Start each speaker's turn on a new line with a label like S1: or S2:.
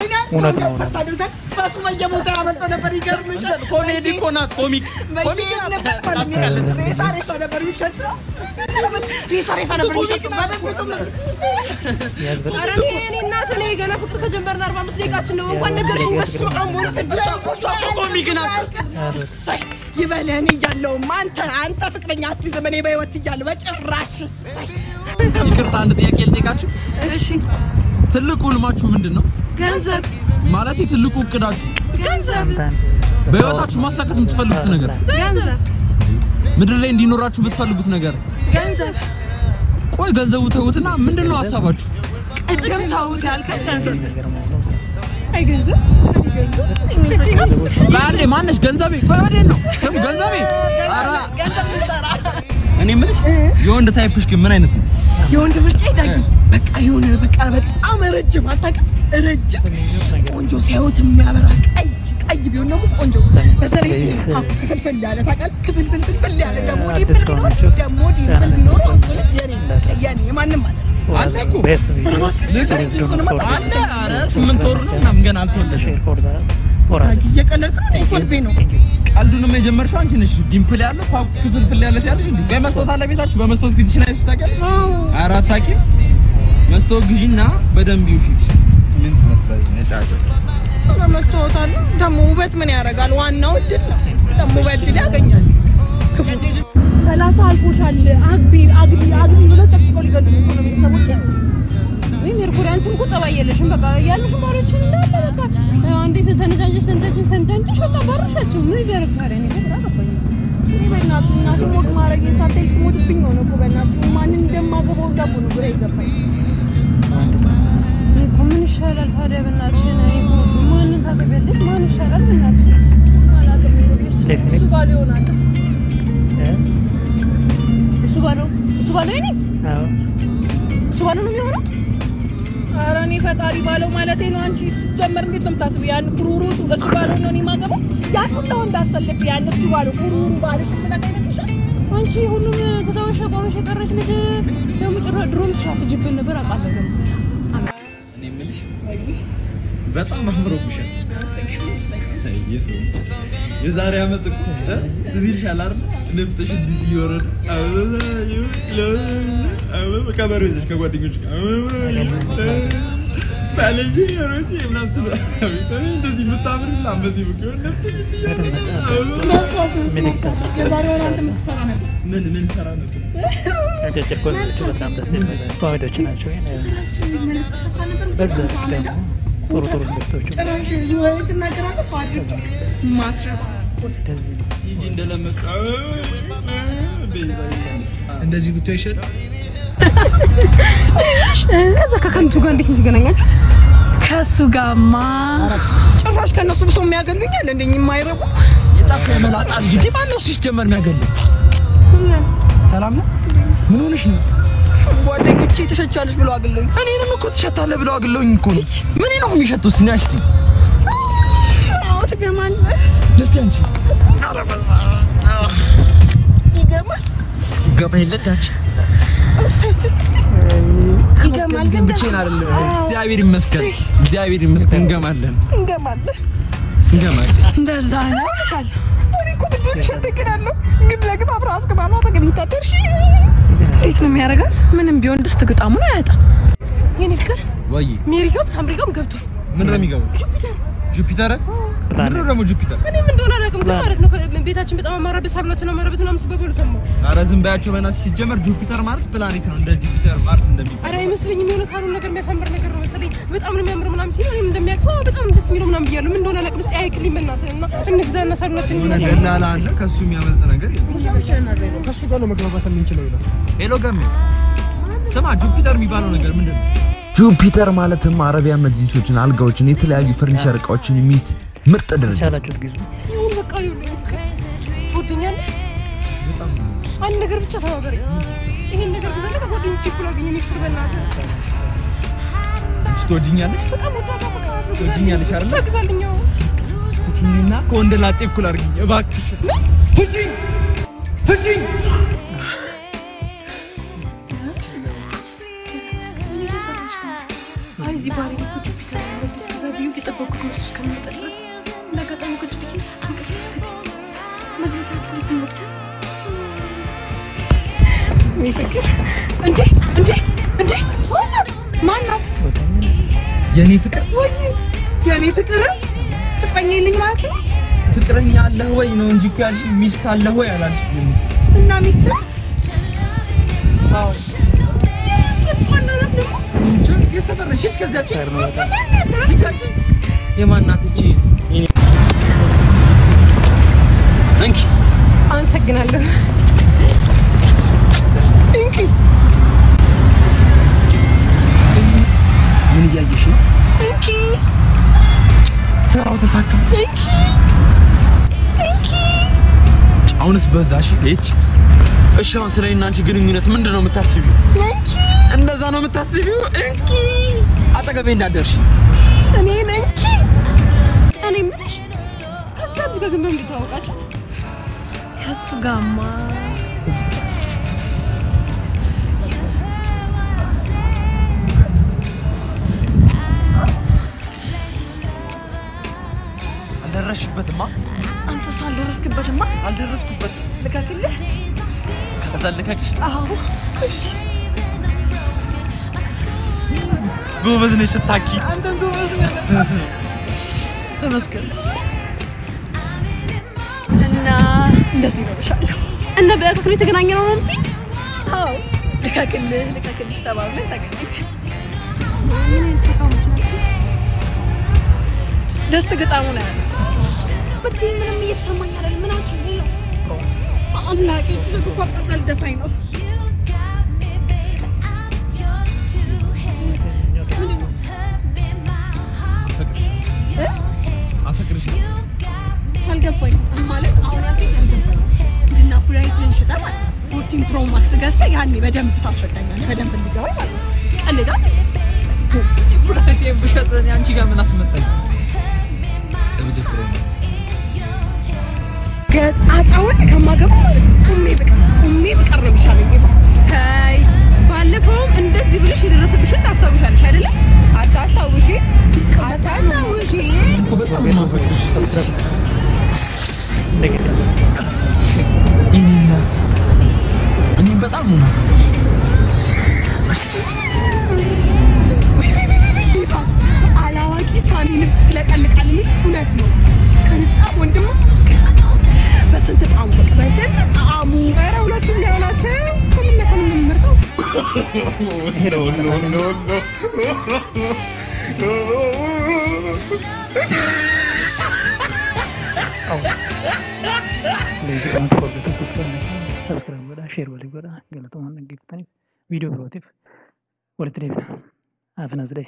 S1: እውነት ነው
S2: በሱመያ ቦታ ያመጣ ነበር ይገርምሻል ኮሜዲ ኮናት ኮሚክ ሬሳ ነበር የሚሸጠው ሬሳ ነበር የሚሸጠው
S3: አረኔ እናት ነኝ ገና ፍቅር ከጀመርን 45 ደቂቃችን ነው እንኳን ነገርሽኝ በስመአብ ወልፈድ
S2: ኮሚክ ናት ይበለኝ ያለው አንተ ፍቅረኛ አትይዘም እኔ በህይወት ይያለሁ በጭራሽ
S4: ይቅርታ አንድ ጥያቄ ልጠይቃችሁ
S3: እሺ
S4: ትልቁ ልማችሁ ምንድነው
S3: ገንዘብ
S4: ማለት ትልቁ እቅዳችሁ
S3: ገንዘብ
S4: በህይወታችሁ ማሳካት የምትፈልጉት ነገር
S3: ገንዘብ
S4: ምድር ላይ እንዲኖራችሁ ብትፈልጉት ነገር
S3: ገንዘብ
S4: ቆይ ገንዘቡ ተውትና ምንድነው ሐሳባችሁ
S3: እድም ታውት ያልከኝ ገንዘብ አይ ገንዘብ
S4: ባለ ማንሽ ገንዘቤ ቆይ ወዴት ነው ስም ገንዘቤ አራ
S2: ገንዘብ ልሰራ
S4: እኔ ምንሽ የወንድ ታይፕሽ ግን ምን አይነት ነው
S3: የወንድ ምርጫ ይዳጊ በቃ የሆነ በቃ በጣም ረጅም አታውቅም ረጅም ቆንጆ ሲያዩት የሚያበራ ቀይ ቢሆን ነው ቆንጆ በተለይ ፍልፍል ያለ ታውቃለህ ፍልፍል ያለ ደግሞ ዲምፕል ቢኖር አንተነች የኔ የማንም ማለት
S4: አለ እኮ አለ አረ 8 ወር ነው ምናምን ገና አልተወለደም
S2: እየቀለድክ ነው ኮልቤ ነው
S4: ቀልዱንም የጀመርሽው አንቺ ነሽ ዲምፕል ያለ ፍልፍል ያለ ያለሽ እንዴ በመስጠት አለ ቤታችሁ በመስጠት ፊትሽን አይተሽ ታውቂያለሽ አራት ታውቂም መስጠት ግዢና በደንብ ይውፊት ምን ትመስላለች ነጫጭ
S2: በመስጠት ደግሞ ውበት ምን ያደርጋል ዋናው እድል ነው ደግሞ በእድል ያገኛል ክፉ
S3: 30 አልፎሻል አግቢ ብሎ ጨቅጭቆ ሊገሉ ነው ቤተሰቦቼ ወይ ሜርኩሪያንችም እኮ ጸባይ የለሽም በቃ ያለሽ ባሎች እንዳለ በቃ አንዴ ተነጃጀሽ ተንተንተሽ በቃ ባረሻቸው ምን ይደረጋል እኔ ግራ ገባኝ እኔ በእናትሽ እናቴ ሞት ማረግ ሳትልት ሞትብኝ ነው እኮ በእናትሽ ማንን እንደማገባው ዳቦ ነው ግራ ይገባኝ ምን ይሻላል ታዲያ በእናትሽ እኔ ማንን ታገቢያለሽ ማን ይሻላል በእናትሽ አላውቅም እንግዲህ እሱ ባል ይሆናል እሱ ባለው እኔ አዎ እሱ ባለው ነው የሚሆነው
S2: አራኒ ፈጣሪ ባለው ማለቴ ነው አንቺ ጀመር እንዴት ነው የምታስቡ ያን ኩሩሩ እሱ ባለው ነው እኔ ማገባው ያን ሁሉ እንዳሰልፍ ያን እሱ ባለው ኩሩሩ ባለሽ ምን አይመስልሽም
S3: አንቺ ሁሉም ተታወሽ ቆመሽ ቀረሽ ልጅ ደግሞ ድሮም ትሻፍጅብን ነበር አቃለሁ
S4: እኔ ምንሽ በጣም አምሮብሻል ኢየሱስ የዛሬ አመት እኮ እዚህ ይሻላል ነፍተሽ እዚህ ይወረድ አበባ ከበሮ ይዘሽ ከጓደኞች ባለኝ ያሮች ምናምን እንደዚህ ምታምር ላምበዚ ብቻ
S2: የዛሬውን አንተ ምትሰራ ነበር
S4: ምን ሰራ ነበር
S1: አጨጭቆ በጣም ደስ ይላል ኮሜዲዎች ናቸው በዛ ጥሩ ልጅቶች
S2: ጭራሽ ዙሪያ ተናገራለህ ሰው አድርግ ማትረባ
S4: ይጂ እንደለመጣ እንደዚህ ብቻ ይሻል
S3: እዛ ከከንቱ ጋር እንዴት ተገናኛችሁት ከሱ ጋርማ
S2: ጭራሽ ከነሱ ሰው የሚያገሉኛል እንደኝ የማይረቡ
S4: የጣፈ መላጣ ልጅ ዲማኖስ ሲጀመር የሚያገሉ ሰላም ነው ምን ሆነሽ ነው
S2: ጓደኞቼ ተሸቻለሽ ብለው አገሉኝ
S4: እኔንም እኮ ተሸታለ ብለው አገሉኝ እኮ ምን ነው የሚሸቱስ ናሽቲ
S2: አዎ ተገማል
S4: ደስ ያንቺ ይገባል ለዳች ይገማል ግን ብቻዬን አይደለም እግዚአብሔር ይመስገን እንገማለን
S3: እንደዛ ነው
S2: እኮ ብድር ሸተገናለሁ ግን ለግብ አብራ አስከባና ተገኝታደርሽ እንዴት ነው የሚያረጋት ምንም ቢሆን ደስ ተገጣሙ ነው ያጣ
S3: የኔ ፍቅር
S4: ወይ
S3: ሜሪጋም ሳምሪጋም ገብቷል
S4: ምን ነው የሚገባው ጁፒተር ምን ነው ደግሞ ጁፒተር
S3: እኔ ምን እንደሆነ አላውቅም ግን ማለት ነው ቤታችን በጣም አማራበት ሳርናችን አማራበት ነው መስበበሉ ሰማው
S4: አረ ዝም ባያቸው በእናትሽ ሲጀመር ጁፒተር ማለት ፕላኔት ነው እንደ ጁፒተር ማርስ እንደሚባል
S3: አረ አይመስልኝም የሆነ ሳሩን ነገር የሚያሳምር ነገር ነው መሰለኝ በጣም ነው የሚያምር ምናምን ሲል እኔም እንደሚያክሰው በጣም ደስ የሚለው ምናምን ብያለሁ ምን እንደሆነ አላውቅም እስቲ አይክልኝ በእናትህና እንግዛና ሳሩናችን ምን
S4: ገላላ አለ ከሱ የሚያመልጥ ነገር ከሱ ጋር ነው መግባባት የምንችለው ይላል ሄሎ ገም ስማ ጁፒተር የሚባለው ነገር ምንድነው ጁፒተር ማለትም አረቢያ መጅሊሶችን አልጋዎችን የተለያዩ ፈርኒቸር እቃዎችን የሚይዝ ምርጥ ድርጅት
S3: ይሁን በቃ ይሁን ትወደኛለህ
S4: በጣም
S3: አንድ ነገር ብቻ ተባበረኝ ይሄን ነገር ግዛና ከጓደኞቼ እኩል አገኘኝ ሚስጥር በእናትህ
S4: ትወጂኛለሽ
S3: በጣም
S4: ትወጂኛለሽ አይደል
S3: ቸግዛልኛው
S4: ፍቺኝና ከወንድ ላጤ እኩል አድርጊኝ እባክሽ ፍቺኝ
S3: አይ ዚህ ባሪ
S2: እየጠበኩት ነው እስከምትደርስ ለገጠሙ ቁጭ ብዬ እንቅልፍ መድረስ አልፈልግም እንዴ ማናት
S4: የኔ ፍቅር
S2: ወይ የኔ ፍቅር ፍቅረኛልኝ ማለት ነው
S4: ፍቅረኛ አለ ወይ ነው እንጂ እኮ ያልሽ ሚስት አለ ወይ አላልሽም
S2: እና ሚስት አዎ
S4: የሰፈረሽ ከዛች የማናት እቺ እንኪ
S3: አመሰግናለሁ
S2: እንኪ
S4: ምን እያየሽ ነው
S2: እንኪ
S4: ስራው ተሳካ
S2: እንኪ
S4: አሁንስ በዛሽ እሺ አሁን ስለኔና አንቺ ግንኙነት ምንድነው የምታስቢው
S2: እንኪ
S4: እንደዛ ነው የምታስቢው እንኪ አጠገቤ እንዳደርሽ
S2: እኔ እንኪ
S3: እኔ ምንሽ ከዛም ጋር ግን በምን ተዋወቃችሁ
S2: ከሱ ጋማ
S4: አልደረስሽበትማ
S2: አንተ
S4: አልደረስኩበት
S2: ልካክልህ
S4: ከተዘለከሽ
S2: አዎ እሺ
S4: ጎበዝ ነሽ ስታኪ
S2: አንተ ጎበዝ ነህ ተመስገን እና እንደዚህ ነው ይሻላል
S3: እና በአክፍሪ ተገናኘነው ነው እንዴ
S2: አዎ ልካክልሽ ተባብለን ተገናኘን
S3: ምን ተካውሽ ነው
S2: ደስት ገጣሙ ነው
S3: በቃ ምንም እየተሰማኝ አይደለም ምን አልሽ ነው
S2: አምላኬ ትዝቁ ቆጣል ደፋኝ ነው
S4: አፈቅርሽ
S2: አልገባኝ ማለት አሁን ያልከኝ አልገባኝ እና ፕራይቬት ሽጣማ 14 ፕሮ ማክስ ገዝተ ያኔ በደንብ ታስረዳኛለህ በደንብ እንዲገባኝ ማለት ነው ቀልዳ ፕራይቬት ብሸጥ አንቺ ጋር ምን አስመጣኝ ገጣጣውን ከማገባ ማለት ቁሜ በቀር ነው የሚሻለኝ
S3: ታይ ባለፈውም እንደዚህ ብለሽ የደረሰብሽን ታስታውሻለሽ አይደለ አታስታውሺ
S4: በጣም ማፈቅርሽ እኔ በጣም ነው
S2: አላዋቂ ሳኒ ንፍጥ ለቀልቃል ምን እውነት ነው ከንጣ ወንድም በስንት ጣሙ ኧረ ሁለቱም ያላቸው ከምን መርጠው
S1: ሰብስክራይብ ጎዳ ሼር ጎዳ ገለተው ማን ገለተኝ ቪዲዮ ብሮቲፍ ወደ ትሬቪና አፍናዝ ላይ